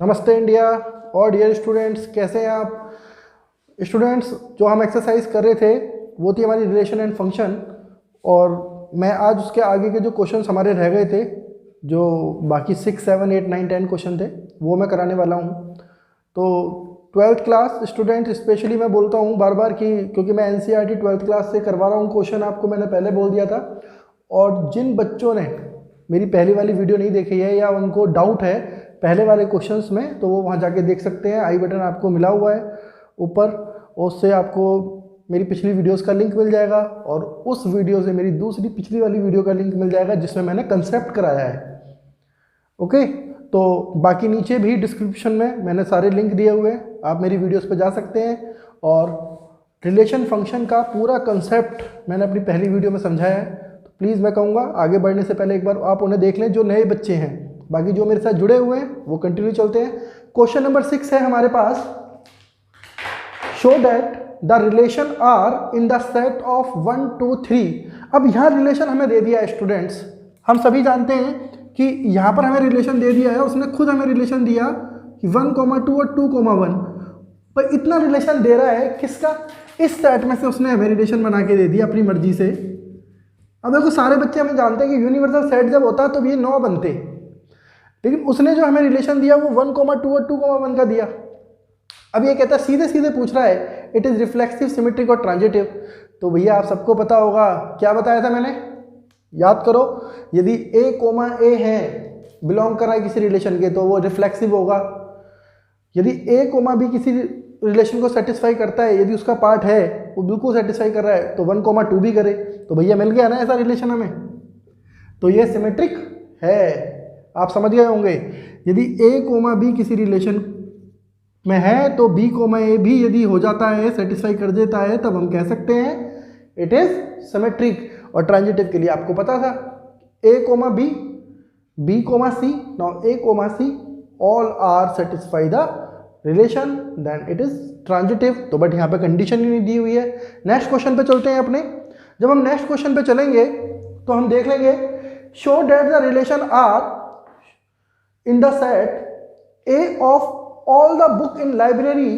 नमस्ते इंडिया और dear students, कैसे हैं आप स्टूडेंट्स। जो हम एक्सरसाइज कर रहे थे वो थी हमारी रिलेशन एंड फंक्शन, और मैं आज उसके आगे के जो क्वेश्चंस हमारे रह गए थे, जो बाकी 6, 7, 8, 9, 10 क्वेश्चन थे, वो मैं कराने वाला हूँ। तो 12th क्लास स्टूडेंट स्पेशली मैं बोलता हूँ बार बार कि क्योंकि मैं NCERT 12th क्लास से करवा रहा हूँ क्वेश्चन, आपको मैंने पहले बोल दिया था। और जिन बच्चों ने मेरी पहली वाली वीडियो नहीं देखी है या उनको डाउट है पहले वाले क्वेश्चंस में, तो वो वहाँ जाके देख सकते हैं। आई बटन आपको मिला हुआ है ऊपर, उससे आपको मेरी पिछली वीडियोस का लिंक मिल जाएगा, और उस वीडियो से मेरी दूसरी पिछली वाली वीडियो का लिंक मिल जाएगा जिसमें मैंने कंसेप्ट कराया है। ओके, तो बाकी नीचे भी डिस्क्रिप्शन में मैंने सारे लिंक दिए हुए हैं, आप मेरी वीडियोस पे जा सकते हैं। और रिलेशन फंक्शन का पूरा कंसेप्ट मैंने अपनी पहली वीडियो में समझाया है, तो प्लीज़ मैं कहूँगा आगे बढ़ने से पहले एक बार आप उन्हें देख लें जो नए बच्चे हैं। बाकी जो मेरे साथ जुड़े हुए हैं वो कंटिन्यू चलते हैं। क्वेश्चन नंबर 6 है हमारे पास, show that the relation R in the set of 1, 2, 3। अब यहाँ रिलेशन हमें दे दिया है स्टूडेंट्स, हम सभी जानते हैं कि यहाँ पर हमें रिलेशन दे दिया है, उसने खुद हमें रिलेशन दिया कि 1, 2 और 2, 1। पर इतना रिलेशन दे रहा है किसका, इस सेट में से उसने हमें रिलेशन बना के दे दिया अपनी मर्जी से। अब देखो सारे बच्चे हमें जानते हैं कि यूनिवर्सल सेट जब होता है तो ये 9 बनते, लेकिन उसने जो हमें रिलेशन दिया वो 1, 2 और 2, 1 का दिया। अब ये कहता है, सीधे सीधे पूछ रहा है इट इज़ रिफ्लेक्सिव, सिमेट्रिक और ट्रांजिटिव। तो भैया आप सबको पता होगा क्या बताया था मैंने, याद करो। यदि A, A है, बिलोंग कर रहा है किसी रिलेशन के, तो वो रिफ्लेक्सिव होगा। यदि A, B किसी रिलेशन को सेटिस्फाई करता है, यदि उसका पार्ट है वो बिल्कुल सेटिस्फाई कर रहा है, तो 1, 2 भी करे, तो भैया मिल गया ना ऐसा रिलेशन हमें, तो ये सिमेट्रिक है। आप समझ गए होंगे। यदि A, B किसी रिलेशन में है तो B, A भी यदि हो जाता है, सेटिस्फाई कर देता है, तब हम कह सकते हैं इट इज सिमेट्रिक। और ट्रांजिटिव के लिए आपको पता था A, B, B, C, now A, C all are satisfy the relation, then it is transitive. तो बट यहाँ पे कंडीशन ही नहीं दी हुई है। नेक्स्ट क्वेश्चन पे चलते हैं अपने। जब हम नेक्स्ट क्वेश्चन पे चलेंगे तो हम देख लेंगे, show that the relation R in the set A of all the book in library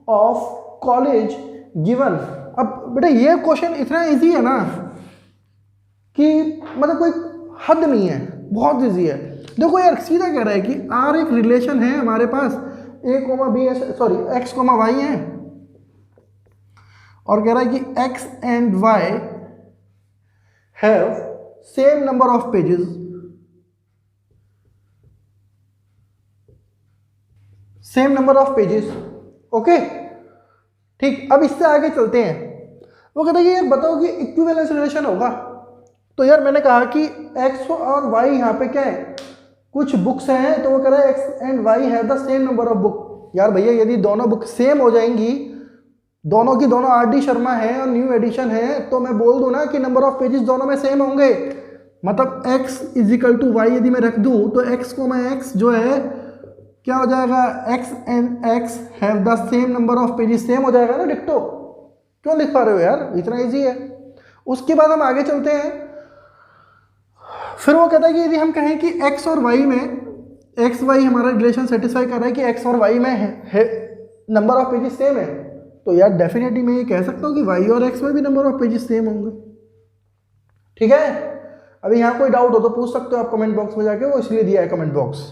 of college given। अब बेटा ये क्वेश्चन इतना इजी है ना कि मतलब कोई हद नहीं है, बहुत इजी है। देखो यार सीधा कह रहा है कि R एक रिलेशन है हमारे पास, A, B sorry X, Y है, और कह रहा है कि X and Y have same number of pages, same number of pages. Okay ठीक, अब इससे आगे चलते हैं। वो कहता है कि यार बताओ कि इक्विवेलेंस रिलेशन होगा। तो यार मैंने कहा कि x और y यहाँ पे क्या है, कुछ बुक्स हैं, तो वो कह रहा है x and y have the same number of book. यार भैया यदि दोनों बुक सेम हो जाएंगी, दोनों की दोनों RD शर्मा है और न्यू एडिशन है, तो मैं बोल दूं ना कि नंबर ऑफ पेजेस दोनों में सेम होंगे। मतलब x = y यदि मैं रख दूं तो x, x जो है क्या हो जाएगा, x and x have the same number of pages, same हो जाएगा ना, डिक्टो। क्यों लिख पा रहे हो यार, इतना इजी है। उसके बाद हम आगे चलते हैं। फिर वो कहता है कि यदि हम कहें कि x और y में, x y हमारा रिलेशन सेटिस्फाई कर रहा है कि x और y में है नंबर ऑफ पेजेस सेम है, तो यार डेफिनेटली मैं ये कह सकता हूँ कि y और x में भी नंबर ऑफ पेजेस सेम होंगे। ठीक है, अभी यहाँ कोई डाउट हो तो पूछ सकते हो आप कमेंट बॉक्स में जाके, वो इसलिए दिया है कमेंट बॉक्स।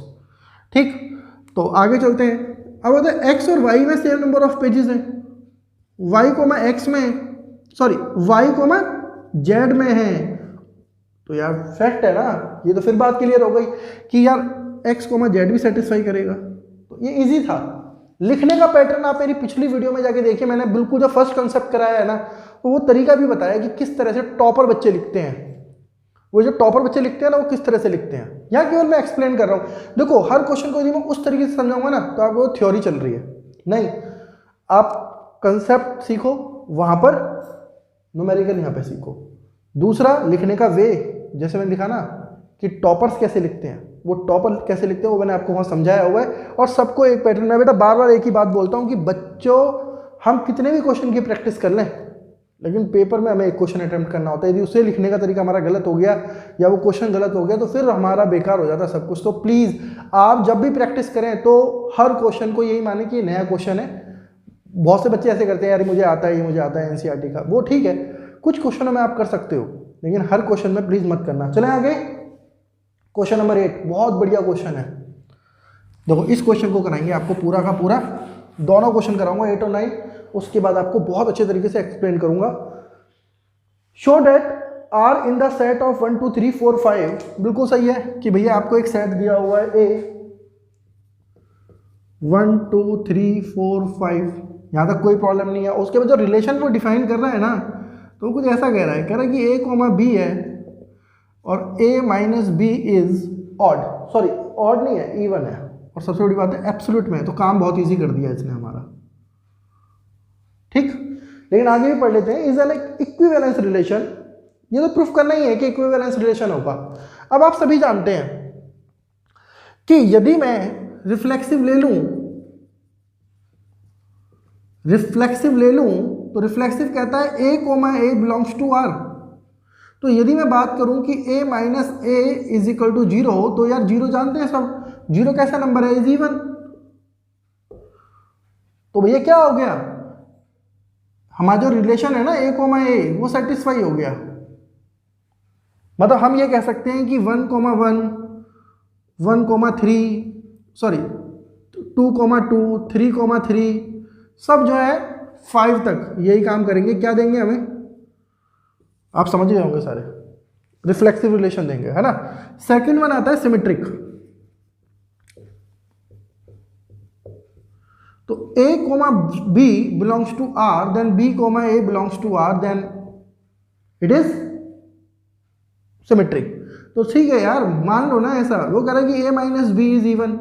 ठीक, तो आगे चलते हैं। अब होता है x और y में सेम नंबर ऑफ पेजेस हैं, y, x में, सॉरी y, z में है, तो यार फैक्ट है ना, ये तो फिर बात क्लियर हो गई कि यार x, z भी सेटिस्फाई करेगा। तो ये इजी था। लिखने का पैटर्न आप मेरी पिछली वीडियो में जाके देखिए, मैंने बिल्कुल जो फर्स्ट कंसेप्ट कराया है ना, तो वो तरीका भी बताया कि किस तरह से टॉपर बच्चे लिखते हैं। वो जो टॉपर बच्चे लिखते हैं ना, वो किस तरह से लिखते हैं, यहाँ केवल मैं एक्सप्लेन कर रहा हूँ। देखो हर क्वेश्चन को यदि मैं उस तरीके से समझाऊंगा ना, तो आपको थ्योरी चल रही है नहीं, आप कंसेप्ट सीखो, वहाँ पर न्यूमेरिकल यहाँ पे सीखो। दूसरा लिखने का वे, जैसे मैंने लिखा ना कि टॉपर्स कैसे लिखते हैं, वो टॉपर कैसे लिखते हैं वो मैंने आपको वहाँ समझाया हुआ है। और सबको एक पैटर्न में, बेटा बार बार एक ही बात बोलता हूँ कि बच्चों हम कितने भी क्वेश्चन की प्रैक्टिस कर लें, लेकिन पेपर में हमें एक क्वेश्चन अटेम्प्ट करना होता है। यदि उसे लिखने का तरीका हमारा गलत हो गया या वो क्वेश्चन गलत हो गया तो फिर हमारा बेकार हो जाता है सब कुछ। तो प्लीज़ आप जब भी प्रैक्टिस करें तो हर क्वेश्चन को यही माने कि ये नया क्वेश्चन है। बहुत से बच्चे ऐसे करते हैं, यार मुझे आता है, ये मुझे आता है एनसीईआरटी का, वो ठीक है, कुछ क्वेश्चनों में आप कर सकते हो, लेकिन हर क्वेश्चन में प्लीज़ मत करना। चलें आगे, क्वेश्चन नंबर 8 बहुत बढ़िया क्वेश्चन है। देखो इस क्वेश्चन को कराएंगे आपको पूरा का पूरा, दोनों क्वेश्चन कराऊंगा 8 और 9, उसके बाद आपको बहुत अच्छे तरीके से एक्सप्लेन करूंगा। Show that R in the set of 1 2 3 4 5, बिल्कुल सही है कि भैया आपको एक सेट दिया हुआ है ए 1 2 3 4 5, यहाँ तक कोई प्रॉब्लम नहीं है। उसके बाद जो रिलेशन वो डिफाइन कर रहा है ना, तो कुछ ऐसा कह रहा है, कि ए कोमा बी है और A minus B is odd, sorry odd नहीं है, इवन है, और सबसे बड़ी बात है एब्सोल्यूट में है, तो काम बहुत इजी कर दिया इसने हमारा, ठीक। लेकिन आगे भी पढ़ लेते हैं। इज लाइक इक्विवेलेंस रिलेशन, ये तो प्रूफ करना ही है कि इक्विवेलेंस रिलेशन होगा। अब आप सभी जानते हैं कि यदि मैं रिफ्लेक्सिव ले लूं तो रिफ्लेक्सिव कहता है A comma A belongs to R. तो यदि मैं बात करूं कि a minus A is equal to 0 हो, तो यार 0 जानते हैं सब, 0 कैसा नंबर है, इज इवन। तो भैया क्या हो गया, हमारा जो रिलेशन है ना a कोमा ए, वो सेटिस्फाई हो गया। मतलब हम ये कह सकते हैं कि 1 comma 1 1 comma 3 sorry 2 comma 2 3 comma 3 सब जो है 5 तक यही काम करेंगे। क्या देंगे हमें, आप समझ ही जाओगे सारे, रिफ्लेक्सिव रिलेशन देंगे, है ना। सेकंड वन आता है सिमेट्रिक। तो a comma b belongs to r, then b comma a belongs to r, then it is symmetric. तो ठीक है यार, मान लो ना ऐसा, वो कह रहा है कि a minus B is even,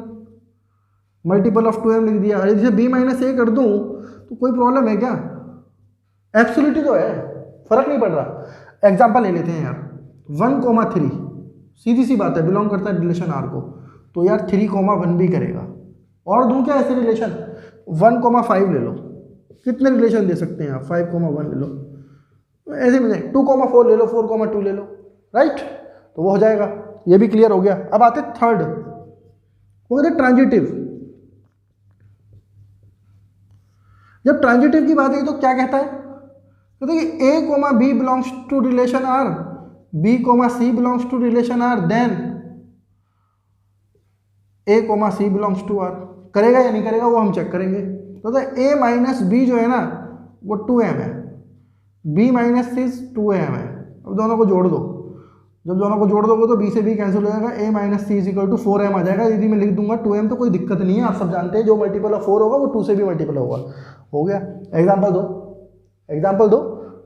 multiple of 2m लिख दिया। अरे जैसे b माइनस ए कर दूं तो कोई प्रॉब्लम है क्या, एब्सोल्यूट तो है, फर्क नहीं पड़ रहा। एग्जांपल ले लेते हैं यार, 1 कोमा 3 सीधी सी बात है, बिलोंग करता है रिलेशन आर को, तो यार 3 कोमा 1 भी करेगा। और दूं क्या ऐसे रिलेशन, 1 कोमा 5 ले लो, कितने रिलेशन दे सकते हैं आप, 5 कोमा 1 ले लो, ऐसे में 2 कोमा 4 ले लो, 4 कोमा 2 ले लो, राइट। तो वो हो जाएगा, ये भी क्लियर हो गया। अब आते थर्ड, वो कहते हैं ट्रांजिटिव। जब ट्रांजिटिव की बात है तो क्या कहता है, कहते हैं कि a comma b belongs to relation r, b comma c belongs to relation r, then a comma c belongs to r। करेगा या नहीं करेगा वो हम चेक करेंगे। तो a माइनस बी जो है ना वो 2m है, b माइनस c 2am है। अब दोनों को जोड़ दो, जब दोनों को जोड़ दोगे तो b से b कैंसिल हो जाएगा, a minus C is equal to 4m आ जाएगा। यदि मैं लिख दूंगा 2m तो कोई दिक्कत नहीं है, आप सब जानते हैं जो मल्टीपल ऑफ 4 होगा वो 2 से भी मल्टीपल होगा। हो गया, एग्जाम्पल दो,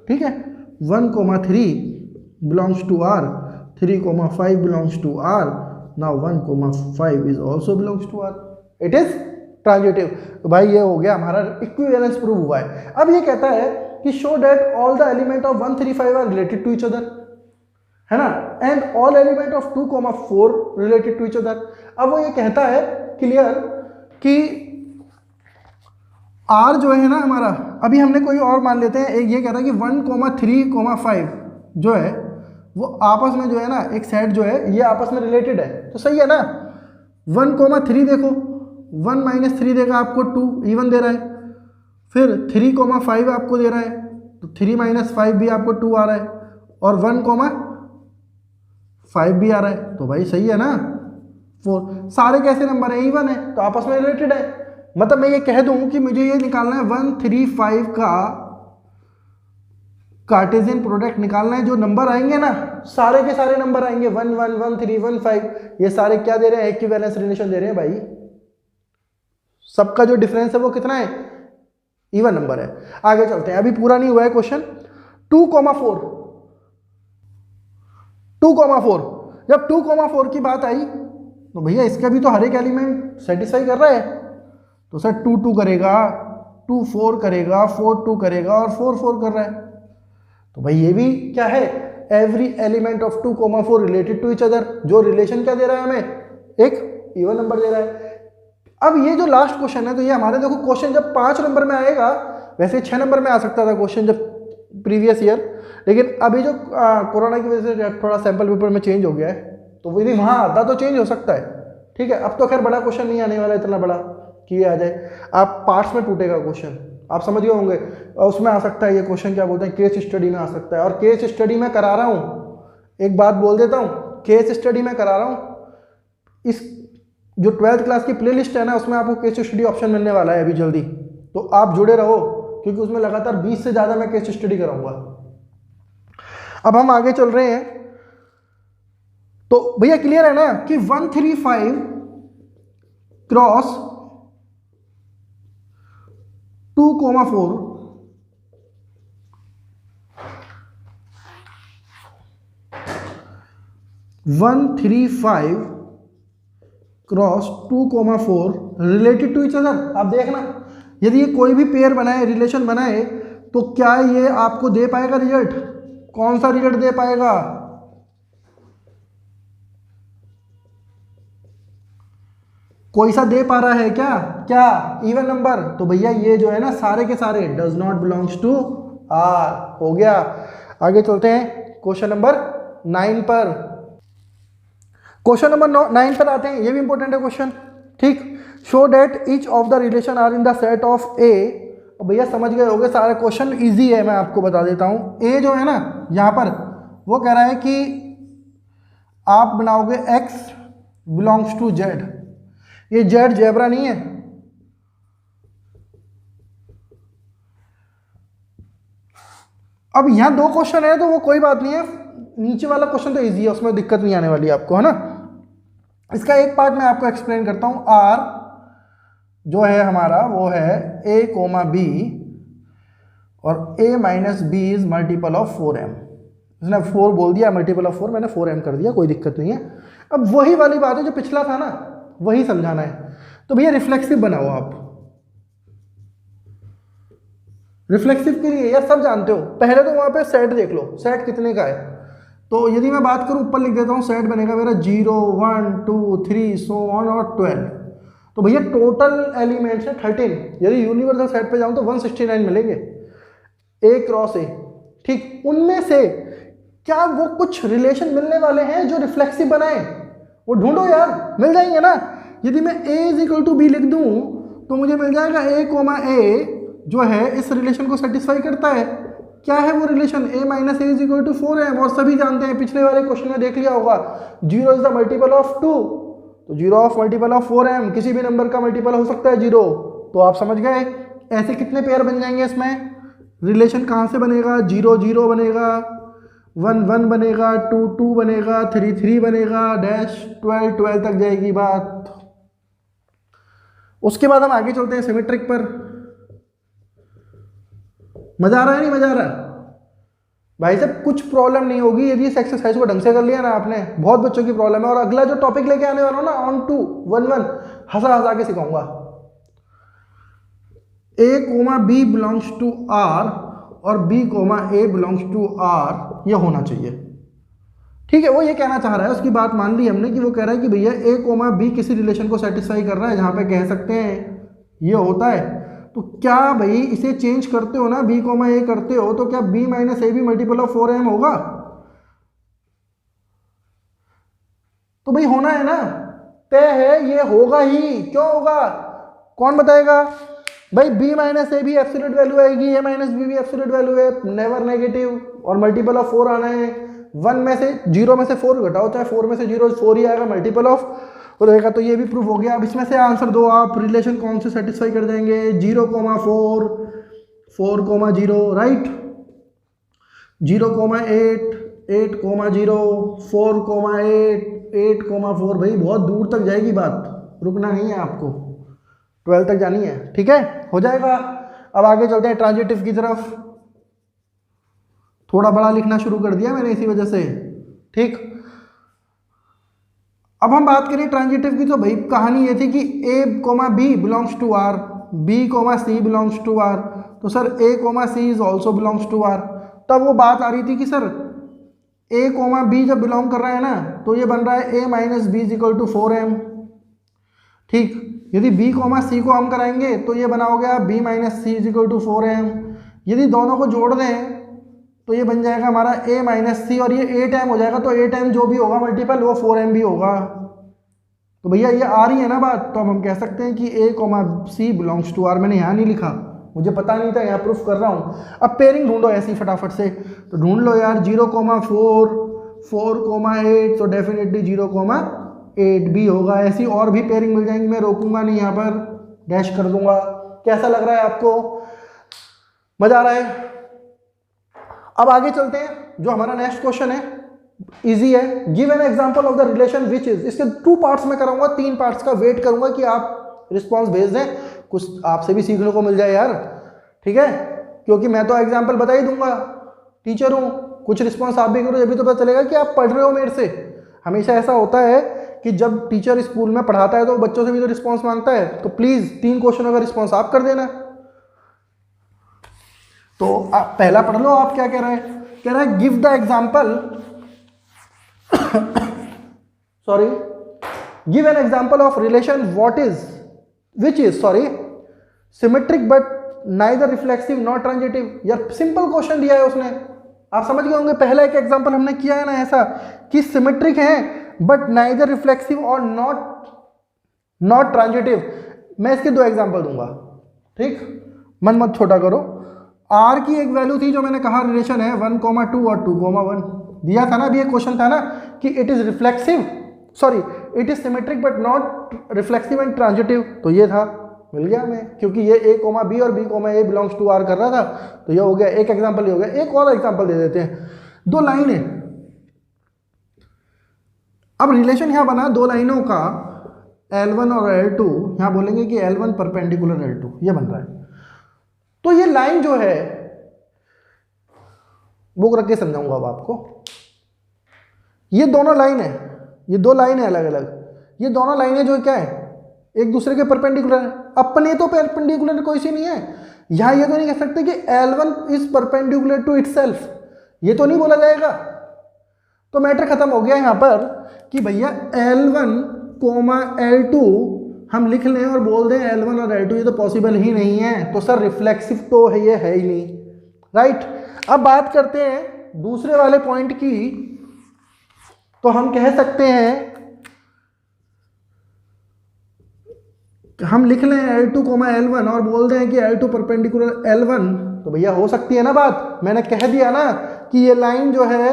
ठीक है। 1 comma 3 belongs to r, 3 comma 5 belongs to r, now 1 comma 5 is also belongs to r, it is transitive. तो भाई ये हो गया हमारा इक्विवेलेंस प्रूव हुआ है। अब ये कहता है कि show that all the element of 1 3 5 are related to each other, है ना, and all element of 2 comma 4 related to each other. अब वो ये कहता है क्लियर कि R जो है ना हमारा, अभी हमने कोई और मान लेते हैं, एक ये कहता है कि 1 कोमा 3 कोमा 5 जो है वो आपस में जो है ना एक सेट जो है ये आपस में रिलेटेड है, तो सही है ना। 1 कोमा 3 देखो, 1 माइनस 3 देगा आपको 2, इवन दे रहा है। फिर 3 कोमा 5 आपको दे रहा है, तो 3 माइनस 5 भी आपको 2 आ रहा है, और 1 कोमा 5 भी आ रहा है, तो भाई सही है ना 4। सारे कैसे नंबर है, इवन है, तो आपस में रिलेटेड है। मतलब मैं ये कह दूं कि मुझे ये निकालना है 1 3 5 का कार्टेशियन प्रोडक्ट निकालना है। जो नंबर आएंगे ना सारे के सारे नंबर आएंगे 1 1 1 3 1 5, ये सारे क्या दे रहे हैं, इक्विवेलेंस रिलेशन दे रहे हैं भाई। सबका जो डिफरेंस है वो कितना है, इवन नंबर है। आगे चलते हैं, अभी पूरा नहीं हुआ है क्वेश्चन। 2 कोमा 4 जब 2 कोमा 4 की बात आई तो भैया इसका भी तो हर एक एलिमेंट सेटिस्फाई कर रहा है, तो सर 2 2 करेगा, 2 4 करेगा, 4 2 करेगा, और 4 4 कर रहा है। तो भाई ये भी क्या है, every element of 2 comma 4 related to each other. जो रिलेशन क्या दे रहा है हमें, एक इवन नंबर दे रहा है। अब ये जो लास्ट क्वेश्चन है, तो ये हमारे देखो क्वेश्चन जब 5 नंबर में आएगा, वैसे 6 नंबर में आ सकता था क्वेश्चन, जब प्रीवियस ईयर, लेकिन अभी जो कोरोना की वजह से थोड़ा सैम्पल पेपर में चेंज हो गया है, तो यदि वहाँ आता तो चेंज हो सकता है। ठीक है, अब तो खैर बड़ा क्वेश्चन नहीं आने वाला इतना बड़ा कि ये आ जाए, आप पार्ट्स में टूटेगा क्वेश्चन, आप समझ गए होंगे। उसमें आ सकता है ये क्वेश्चन, क्या बोलते हैं, केस स्टडी में आ सकता है। और केस स्टडी में करा रहा हूँ, एक बात बोल देता हूँ, केस स्टडी में करा रहा हूँ, इस जो 12th क्लास की प्लेलिस्ट है ना, उसमें आपको केस स्टडी ऑप्शन मिलने वाला है अभी जल्दी, तो आप जुड़े रहो, क्योंकि उसमें लगातार 20 से ज़्यादा मैं केस स्टडी कराऊंगा। अब हम आगे चल रहे हैं, तो भैया क्लियर है ना कि 135 cross 2,4 135 cross 2,4 related to each other. आप देखना, यदि ये कोई भी पेयर बनाए, रिलेशन बनाए, तो क्या ये आपको दे पाएगा रिजल्ट? कौन सा रिजल्ट दे पाएगा? कोई सा दे पा रहा है क्या? क्या इवन नंबर? तो भैया ये जो है ना सारे के सारे does not belongs to R. हो गया, आगे चलते हैं क्वेश्चन नंबर 9 पर। क्वेश्चन नंबर 9 पर आते हैं, ये भी इंपॉर्टेंट है क्वेश्चन। ठीक, show that each of the relation R in the set of A. भैया समझ गए होंगे, सारे क्वेश्चन इजी है, मैं आपको बता देता हूँ। ए जो है ना यहाँ पर, वो कह रहा है कि आप बनाओगे x बिलोंग्स टू z। ये z जेब्रा नहीं है, अब यहाँ 2 क्वेश्चन है तो वो कोई बात नहीं है, नीचे वाला क्वेश्चन तो इजी है, उसमें दिक्कत नहीं आने वाली आपको, है ना। इसका एक पार्ट मैं आपको एक्सप्लेन करता हूँ। आर जो है हमारा वो है a, b और a minus B is multiple of 4m। इसने 4 बोल दिया, मल्टीपल ऑफ 4, मैंने 4m कर दिया, कोई दिक्कत नहीं है। अब वही वाली बात है जो पिछला था ना, वही समझाना है। तो भैया रिफ्लेक्सिव बनाओ आप। रिफ्लेक्सिव के लिए यार सब जानते हो, पहले तो वहां पे सेट देख लो, सेट कितने का है। तो यदि मैं बात करूं, ऊपर लिख देता हूं, सेट बनेगा मेरा 0 1 2 3 सो ऑन और 12। तो भैया टोटल एलिमेंट्स है 13। यदि यूनिवर्सल सेट पे जाऊं तो 169 मिलेंगे, ए क्रॉस ए। ठीक, उनमें से क्या वो कुछ रिलेशन मिलने वाले हैं जो रिफ्लेक्सिव बनाए? वो ढूंढो यार, मिल जाएंगे ना। यदि मैं a is equal to B लिख दूं तो मुझे मिल जाएगा a, जो है इस रिलेशन को सेटिस्फाई करता है। क्या है वो relation? a minus A is equal to 4m। और सभी जानते हैं, पिछले वाले क्वेश्चन में देख लिया होगा, 0 इज द मल्टीपल ऑफ 2, तो 0 ऑफ मल्टीपल ऑफ 4m, किसी भी नंबर का मल्टीपल हो सकता है 0। तो आप समझ गए, ऐसे कितने पेयर बन जाएंगे इसमें? रिलेशन कहाँ से बनेगा? 0 0 बनेगा, 1 1 बनेगा, 2 2 बनेगा, 3 3 बनेगा, डैश 12 12 तक जाएगी बात। उसके बाद हम आगे चलते हैं सिमेट्रिक पर। मजा आ रहा है नहीं मजा आ रहा है? भाई साहब कुछ प्रॉब्लम नहीं होगी यदि इस एक्सरसाइज को ढंग से कर लिया ना आपने। बहुत बच्चों की प्रॉब्लम है, और अगला जो टॉपिक लेके आने वाला हूं ना, ऑन टू 1 1, हंसा हंसा के सिखाऊंगा। a, b belongs to r और b, a belongs to r, ये होना चाहिए। ठीक है, वो ये कहना चाह रहा है, उसकी बात मान ली हमने कि वो कह रहा है कि भैया a, b किसी रिलेशन को सेटिस्फाई कर रहा है, जहां पे कह सकते हैं ये होता है। तो क्या भाई इसे चेंज करते हो ना, b, a करते हो, तो क्या b माइनस ए भी मल्टीपल ऑफ 4m होगा? तो भाई होना है ना, तय है, ये होगा ही। क्यों होगा? कौन बताएगा? भाई b माइनस ए भी एब्सोल्यूट वैल्यू आएगी, a माइनस बी भी एब्सोल्यूट वैल्यू है, नेवर नेगेटिव, और मल्टीपल ऑफ 4 आना है। 1 में से 0 में से 4 घटाओ, चाहे 4 में से 0, 4 ही आएगा, मल्टीपल ऑफ हो रहेगा। तो ये भी प्रूफ हो गया। अब इसमें से आंसर दो आप, रिलेशन कौन से सेटिस्फाई कर देंगे? 0, 4, 4, 0, राइट, 0, 8, 8, 0, 4, 8, 8, 4। भाई बहुत दूर तक जाएगी बात, रुकना नहीं है आपको, 12 तक जानी है। ठीक है, हो जाएगा। अब आगे चलते हैं ट्रांजिटिव की तरफ। थोड़ा बड़ा लिखना शुरू कर दिया मैंने इसी वजह से। ठीक, अब हम बात करें ट्रांजिटिव की, तो भाई कहानी ये थी कि a, b belongs to r, b, c belongs to r। तो sir a, c is also belongs to r। तब वो बात आ रही थी कि सर a, b जब बिलोंग कर रहा है ना, तो ये बन रहा है a minus B is equal to 4m। ठीक, यदि b, c को हम कराएंगे तो ये बना हो गया b minus C is equal to 4m। यदि दोनों को जोड़ दें तो ये बन जाएगा हमारा a माइनस सी, और ये a टाइम हो जाएगा, तो a टाइम जो भी होगा मल्टीपल वो 4m भी होगा। तो भैया ये आ रही है ना बात, तो हम कह सकते हैं कि a, c belongs to r। मैंने यहाँ नहीं लिखा, मुझे पता नहीं था, यहाँ प्रूफ कर रहा हूँ। अब पेयरिंग ढूंढो ऐसी फटाफट से, तो ढूंढ लो यार 0,4, 4,8, तो डेफिनेटली 0,8 भी होगा। ऐसी और भी पेयरिंग मिल जाएंगी, मैं रोकूंगा नहीं, यहाँ पर डैश कर दूंगा। कैसा लग रहा है आपको, मजा आ रहा है? अब आगे चलते हैं, जो हमारा नेक्स्ट क्वेश्चन है इजी है। Give an example of the relation which is, इसके 2 पार्ट्स में कराऊंगा, 3 पार्ट्स का वेट करूंगा कि आप रिस्पॉन्स भेज दें, कुछ आपसे भी सीखने को मिल जाए यार, ठीक है? क्योंकि मैं तो एग्जांपल बता ही दूंगा, टीचर हूं, कुछ रिस्पॉन्स आप भी करो, जब भी तो पता चलेगा कि आप पढ़ रहे हो मेरे से। हमेशा ऐसा होता है कि जब टीचर स्कूल में पढ़ाता है तो बच्चों से भी तो रिस्पॉन्स मांगता है, तो प्लीज 3 क्वेश्चनों का रिस्पॉन्स आप कर देना। तो आप पहला पढ़ लो, आप क्या कह रहे हैं? कह रहा है give the example sorry give an example of relation what is which is symmetric but neither reflexive not transitive. यार सिंपल क्वेश्चन दिया है उसने, आप समझ गए होंगे। पहला एक एग्जाम्पल हमने किया है ना ऐसा कि सिमेट्रिक है बट नाइदर रिफ्लेक्सिव और नॉट ट्रांजिटिव। मैं इसके 2 एग्जाम्पल दूंगा, ठीक? मन मत छोटा करो। आर की एक वैल्यू थी जो मैंने कहा रिलेशन है 1,2 और 2,1 दिया था ना, अभी एक क्वेश्चन था ना कि it is reflexive it is symmetric but not reflexive and transitive, तो ये था, मिल गया हमें, क्योंकि ये a, b और b, a belongs to r कर रहा था, तो ये हो गया, एक एग्जांपल हो गया। एक और एग्जांपल दे देते हैं, 2 लाइन है। अब रिलेशन यहां बना 2 लाइनों का, L1 और L2, यहां बोलेंगे कि L1 परपेंडिकुलर L2, ये बन रहा है। तो ये लाइन जो है, बुक रख के समझाऊंगा अब आपको। ये दोनों लाइन है, ये 2 लाइन है अलग अलग, ये दोनों लाइनें जो क्या है एक दूसरे के परपेंडिकुलर है। अपने तो परपेंडिकुलर कोई सी नहीं है, यहां ये तो नहीं कह सकते कि L1 is perpendicular to itself, ये तो नहीं बोला जाएगा। तो मैटर खत्म हो गया यहां पर कि भैया L1, L2 हम लिख लें और बोल दें L1 और L2, ये तो पॉसिबल ही नहीं है, तो सर रिफ्लेक्सिव तो है, ये है ही नहीं, राइट? अब बात करते हैं दूसरे वाले पॉइंट की, तो हम कह सकते हैं, हम लिख लें L2, L1 और बोल दें कि L2 परपेंडिकुलर L1, तो भैया हो सकती है ना बात। मैंने कह दिया ना कि ये लाइन जो है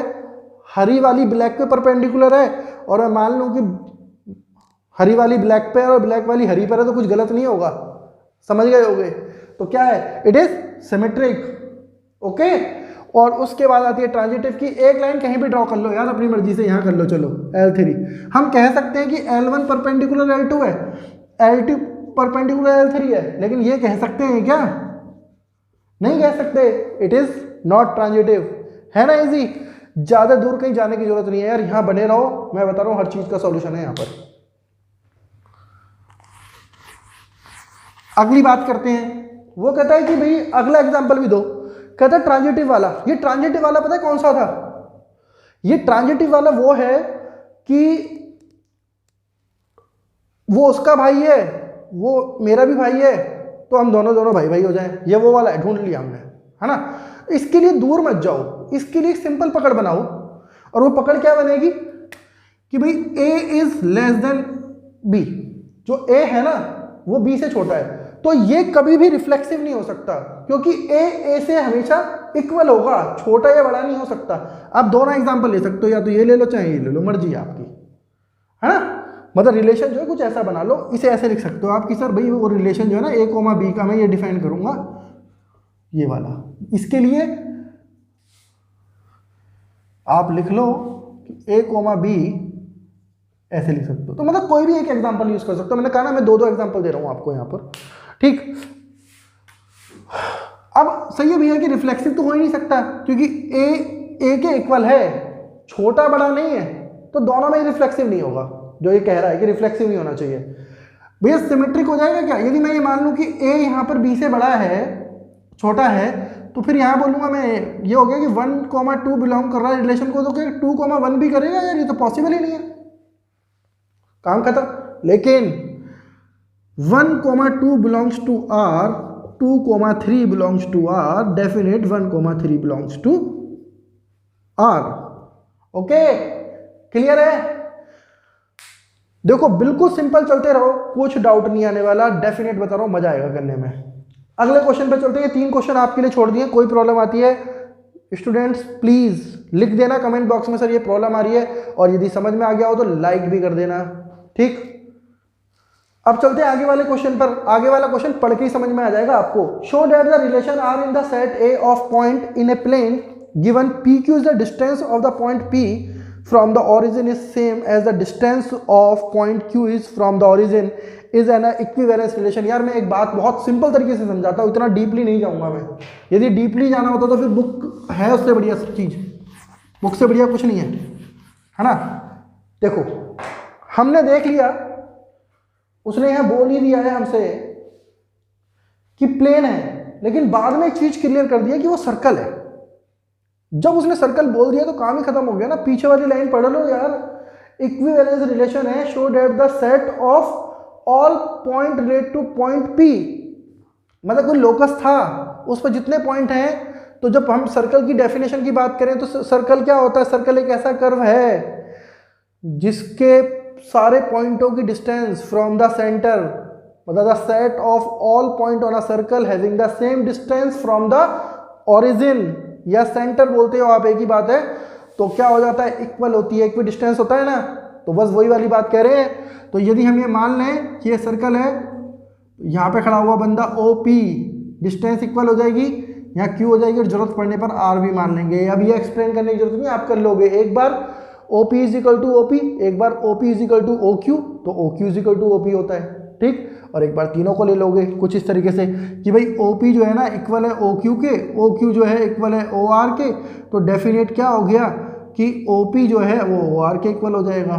हरी वाली ब्लैक पे परपेंडिकुलर है, और मैं मान लूं कि हरी वाली ब्लैक पे और ब्लैक वाली हरी पर है, तो कुछ गलत नहीं होगा, समझ गए होगे? तो क्या है, इट इज सिमेट्रिक, ओके। और उसके बाद आती है ट्रांजिटिव की, एक लाइन कहीं भी ड्रॉ कर लो यार अपनी मर्जी से, यहां कर लो, चलो L3। हम कह सकते हैं कि L1 परपेंडिकुलर L2 है, L2 परपेंडिकुलर L3 है, लेकिन ये कह सकते हैं क्या? नहीं कह सकते, इट इज नॉट ट्रांजिटिव, है ना? इजी, ज्यादा दूर कहीं जाने की जरूरत नहीं है यार, यहां बने रहो, मैं बता रहा हूं हर चीज का सॉल्यूशन है यहां पर। अगली बात करते हैं, वो कहता है कि भाई अगला एग्जांपल भी दो, कहता है ट्रांजिटिव वाला। ये ट्रांजिटिव वाला पता है कौन सा था? ये ट्रांजिटिव वाला वो है कि वो उसका भाई है, वो मेरा भी भाई है, तो हम दोनों भाई भाई हो जाएं, ये वो वाला है, ढूंढ लिया हमने, है ना? इसके लिए दूर मत जाओ, इसके लिए एक सिंपल पकड़ बनाओ, और वो पकड़ क्या बनेगी कि भाई a is less than b, जो a है ना वो b से छोटा है, तो ये कभी भी रिफ्लेक्सिव नहीं हो सकता, क्योंकि a से हमेशा इक्वल होगा, छोटा या बड़ा नहीं हो सकता। आप दोनों एग्जांपल ले सकते हो, या तो ये ले लो चाहे ये ले लो, मर्जी है आपकी, है ना? मतलब रिलेशन जो है कुछ ऐसा बना लो, इसे ऐसे लिख सकते हो आप कि सर भाई वो रिलेशन जो है ना a, b का मैं ये डिफाइन करूंगा, ये वाला। इसके लिए आप लिख लो a, b ऐसे लिख सकते हो, तो मतलब कोई भी एक एग्जांपल यूज कर सकते हो। मैंने कहा ना मैं 2 एग्जांपल दे रहा हूं आपको यहां पर, ठीक? अब सही है भैया कि रिफ्लेक्सिव तो हो ही नहीं सकता, क्योंकि a के इक्वल है, छोटा बड़ा नहीं है, तो दोनों में ही रिफ्लेक्सिव नहीं होगा। जो ये कह रहा है कि रिफ्लेक्सिव नहीं होना चाहिए, भैया सिमेट्रिक हो जाएगा क्या? यदि मैं ये मान लूं कि a यहां पर b से बड़ा है, छोटा है, तो फिर यहां बोलूंगा मैं, ये हो गया कि 1,2 बिलोंग कर रहा है रिलेशन को, तो क्या 2,1 भी करेगा यार? ये तो पॉसिबल ही नहीं है, काम खत्म। लेकिन 1,2 belongs to r, 2,3 belongs to r, definite 1,3 belongs to R. Okay, clear है? देखो बिल्कुल सिंपल, चलते रहो, कुछ डाउट नहीं आने वाला, डेफिनेट बता रहा हूं, मजा आएगा करने में। अगले क्वेश्चन पे चलते हैं। 3 क्वेश्चन आपके लिए छोड़ दिए, कोई प्रॉब्लम आती है स्टूडेंट्स प्लीज लिख देना कमेंट बॉक्स में, सर ये प्रॉब्लम आ रही है, और यदि समझ में आ गया हो तो लाइक भी कर देना, ठीक। अब चलते हैं आगे वाले क्वेश्चन पर। आगे वाला क्वेश्चन पढ़ के ही समझ में आ जाएगा आपको। Show that the relation R in the set A of point in a plane given P Q is the distance of the point P from the origin is same as the distance of point Q is from the origin is an equivalence relation. यार मैं एक बात बहुत simple तरीके से समझाता हूँ, इतना डीपली नहीं जाऊंगा मैं। यदि डीपली जाना होता तो फिर बुक है उससे बढ़िया सब चीज़, बुक से बढ़िया कुछ नहीं है ना। देखो हमने देख लिया, उसने यहां बोल ही दिया है हमसे कि प्लेन है, लेकिन बाद में एक चीज क्लियर कर दिया कि वो सर्कल है। जब उसने सर्कल बोल दिया तो काम ही खत्म हो गया ना। पीछे वाली लाइन पढ़ लो यार, इक्विवेलेंस रिलेशन है, show that the set of all point relate two point P. मतलब कोई लोकस था, उस पर जितने पॉइंट हैं, तो जब हम सर्कल की डेफिनेशन की बात करें तो सर्कल क्या होता है? सर्कल एक ऐसा कर्व है जिसके सारे पॉइंटों की डिस्टेंस फ्रॉम द सेंटर, मतलब the set of all point on a circle having the same distance from the origin या सेंटर बोलते हो आप, एक ही बात है। तो क्या हो जाता है? इक्वल होती है, इक्वी डिस्टेंस होता है ना। तो बस वही वाली बात कह रहे हैं। तो यदि हम ये मान लें कि ये सर्कल है, यहाँ पे खड़ा हुआ बंदा ओ पी, डिस्टेंस इक्वल हो जाएगी, यहाँ क्यू हो जाएगी, और जरूरत पड़ने पर आर भी मान लेंगे। अब ये एक्सप्लेन करने की जरूरत नहीं, आप कर लोगे। एक बार O P is equal to O P, एक बार O P is equal to O Q, तो O Q is equal to O P होता है, ठीक। और एक बार तीनों को ले लोगे कुछ इस तरीके से कि भाई ओ पी जो है ना इक्वल है ओ क्यू के, ओ क्यू जो है इक्वल है ओ आर के, तो डेफिनेट क्या हो गया कि ओ पी जो है वो ओ आर के इक्वल हो जाएगा।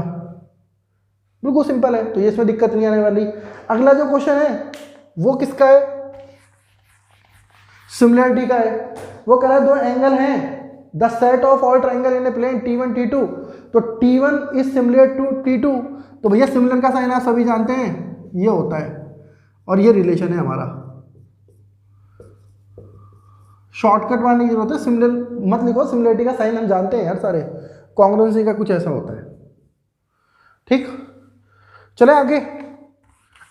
बिल्कुल सिंपल है, तो ये इसमें दिक्कत नहीं आने वाली। अगला जो क्वेश्चन है वो किसका है? सिमिलरिटी का है। वो कह रहा है दो एंगल हैं, the set of all triangle in a plane T1 T2, तो T1 is similar to T2। तो भैया सिमिलर का साइन आप सभी जानते हैं, ये होता है, और ये रिलेशन है हमारा। शॉर्टकट मारने की जरूरत है, सिमिलर मत लिखो, सिमिलरिटी का साइन हम जानते हैं यार सारे। कॉन्ग्रुएंसी का कुछ ऐसा होता है, ठीक। चले आगे।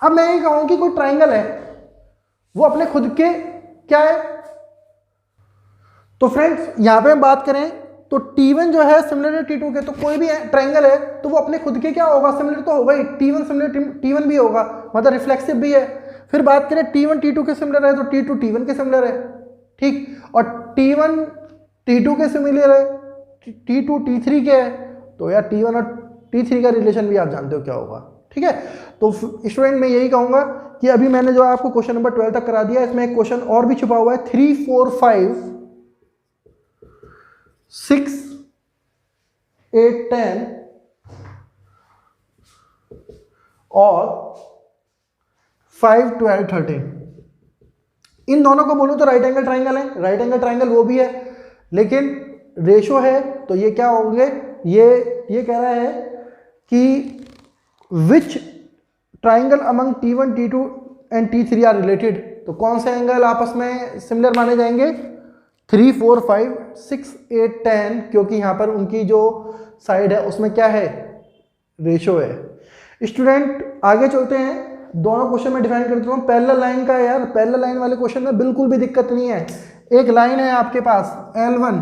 अब मैं ये कहूं कि कोई ट्राइंगल है, वो अपने खुद के क्या है? तो फ्रेंड्स यहां पे हम बात करें तो T1 जो है सिमिलर T2 के, तो कोई भी ट्राइंगल है तो वो अपने खुद के क्या होगा? सिमिलर तो होगा ही। T1 सिमिलर T1 भी होगा, मतलब रिफ्लेक्सिव भी है। फिर बात करें T1 T2 के सिमिलर है तो T2 T1 के सिमिलर है, ठीक। और T1 T2 के सिमिलर है, T2 T3 के है, तो यार T1 और T3 का रिलेशन भी आप जानते हो क्या होगा, ठीक है। तो स्टूडेंट मैं यही कहूंगा कि अभी मैंने जो आपको क्वेश्चन नंबर 12 तक करा दिया, इसमें एक क्वेश्चन और भी छुपा हुआ है, 3, 4, 5, 6, 8, 10 और 5, 12, 13। इन दोनों को बोलूं तो राइट एंगल ट्राइंगल है, राइट एंगल ट्राइंगल वो भी है, लेकिन रेशो है तो ये क्या होंगे? ये कह रहा है कि which triangle among T1 T2 and T3 are related. तो कौन से एंगल आपस में सिमिलर माने जाएंगे? 3, 4, 5, 6, 8, 10, क्योंकि यहां पर उनकी जो साइड है उसमें क्या है? रेशो है। स्टूडेंट आगे चलते हैं, दोनों क्वेश्चन में डिफाइन करता हूं। पैरेलल लाइन का यार, पैरेलल लाइन वाले क्वेश्चन में बिल्कुल भी दिक्कत नहीं है। एक लाइन है आपके पास L1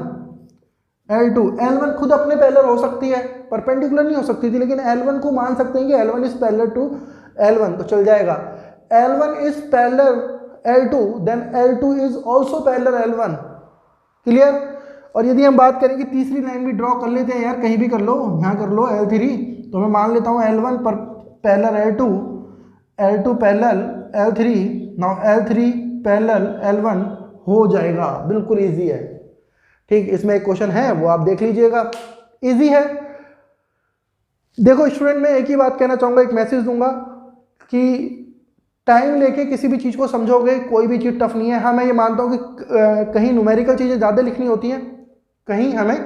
L2, L1 खुद अपने पैरेलल हो सकती है, परपेंडिकुलर नहीं हो सकती थी, लेकिन L1 को मान सकते हैं कि L1 is parallel to L1, तो चल जाएगा। L1 is parallel L2, then L2 is also parallel L1, clear. और यदि हम बात करें कि तीसरी लाइन भी ड्रॉ कर लेते हैं यार, कहीं भी कर लो, यहाँ कर लो L3, तो मैं मान लेता हूँ L1 पर parallel L2, L2 parallel L3, now L3 parallel L1 हो जाएगा, बिल्कुल इजी है, ठीक। इसमें एक क्वेश्चन है वो आप देख लीजिएगा, इजी है। देखो स्टूडेंट मैं एक ही बात कहना चाहूंगा, एक मैसेज दूंगा कि टाइम लेके किसी भी चीज को समझोगे, कोई भी चीज टफ नहीं है। हाँ मैं ये मानता हूँ कि कहीं न्यूमेरिकल चीजें ज्यादा लिखनी होती हैं, कहीं हमें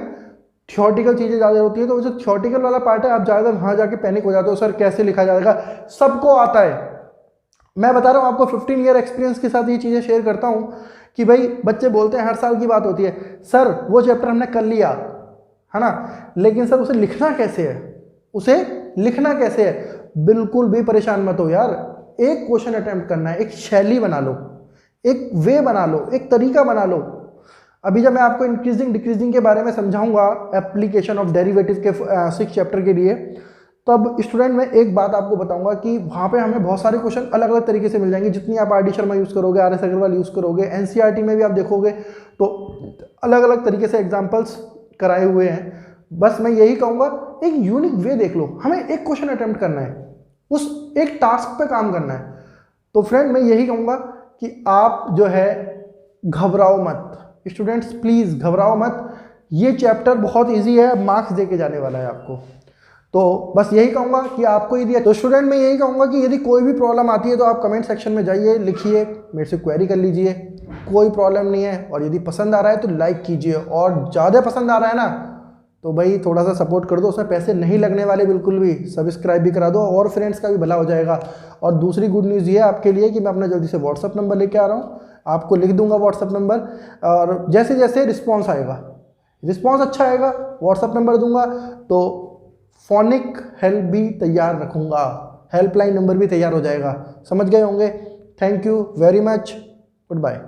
थ्योरेटिकल चीजें ज्यादा होती है, तो जो थ्योरेटिकल वाला पार्ट है आप ज्यादा वहां जाके पैनिक हो जाते हो, सर कैसे लिखा जाएगा। सबको आता है, मैं बता रहा हूँ आपको 15 ईयर एक्सपीरियंस के साथ ये चीजें शेयर करता हूँ कि भाई बच्चे बोलते हैं, हर साल की बात होती है, सर वो चैप्टर हमने कर लिया, है ना। लेकिन सर उसे लिखना कैसे है, उसे लिखना कैसे है? बिल्कुल भी परेशान मत हो यार, एक क्वेश्चन अटेम्प्ट करना है, एक शैली बना लो, एक वे बना लो, एक तरीका बना लो। अभी जब मैं आपको इंक्रीजिंग डिक्रीजिंग के बारे में समझाऊंगा एप्लीकेशन ऑफ डेरिवेटिव के 6 चैप्टर के लिए, तब स्टूडेंट मैं एक बात आपको बताऊंगा कि वहाँ पे हमें बहुत सारे क्वेश्चन अलग अलग तरीके से मिल जाएंगे। जितनी आप आर डी शर्मा यूज़ करोगे, आर एस अग्रवाल यूज़ करोगे, एनसीईआरटी में भी आप देखोगे तो अलग अलग तरीके से एग्जाम्पल्स कराए हुए हैं। बस मैं यही कहूँगा, एक यूनिक वे देख लो, हमें एक क्वेश्चन अटेम्प्ट करना है, उस एक टास्क पे काम करना है। तो फ्रेंड मैं यही कहूँगा कि आप जो है घबराओ मत, स्टूडेंट्स प्लीज़ घबराओ मत। ये चैप्टर बहुत इजी है, मार्क्स दे के जाने वाला है आपको। तो बस यही कहूँगा कि आपको यदि, तो स्टूडेंट मैं यही कहूँगा कि यदि कोई भी प्रॉब्लम आती है तो आप कमेंट सेक्शन में जाइए, लिखिए, मेरे से क्वेरी कर लीजिए, कोई प्रॉब्लम नहीं है। और यदि पसंद आ रहा है तो लाइक कीजिए, और ज़्यादा पसंद आ रहा है ना तो भाई थोड़ा सा सपोर्ट कर दो, उसमें पैसे नहीं लगने वाले बिल्कुल भी। सब्सक्राइब भी करा दो और फ्रेंड्स का भी भला हो जाएगा। और दूसरी गुड न्यूज़ ये है आपके लिए कि मैं अपना जल्दी से व्हाट्सअप नंबर लेके आ रहा हूँ, आपको लिख दूंगा व्हाट्सअप नंबर। और जैसे जैसे रिस्पॉन्स आएगा, रिस्पॉन्स अच्छा आएगा, व्हाट्सअप नंबर दूंगा तो फोनिक हेल्प भी तैयार रखूंगा, हेल्पलाइन नंबर भी तैयार हो जाएगा। समझ गए होंगे। Thank you very much, good bye.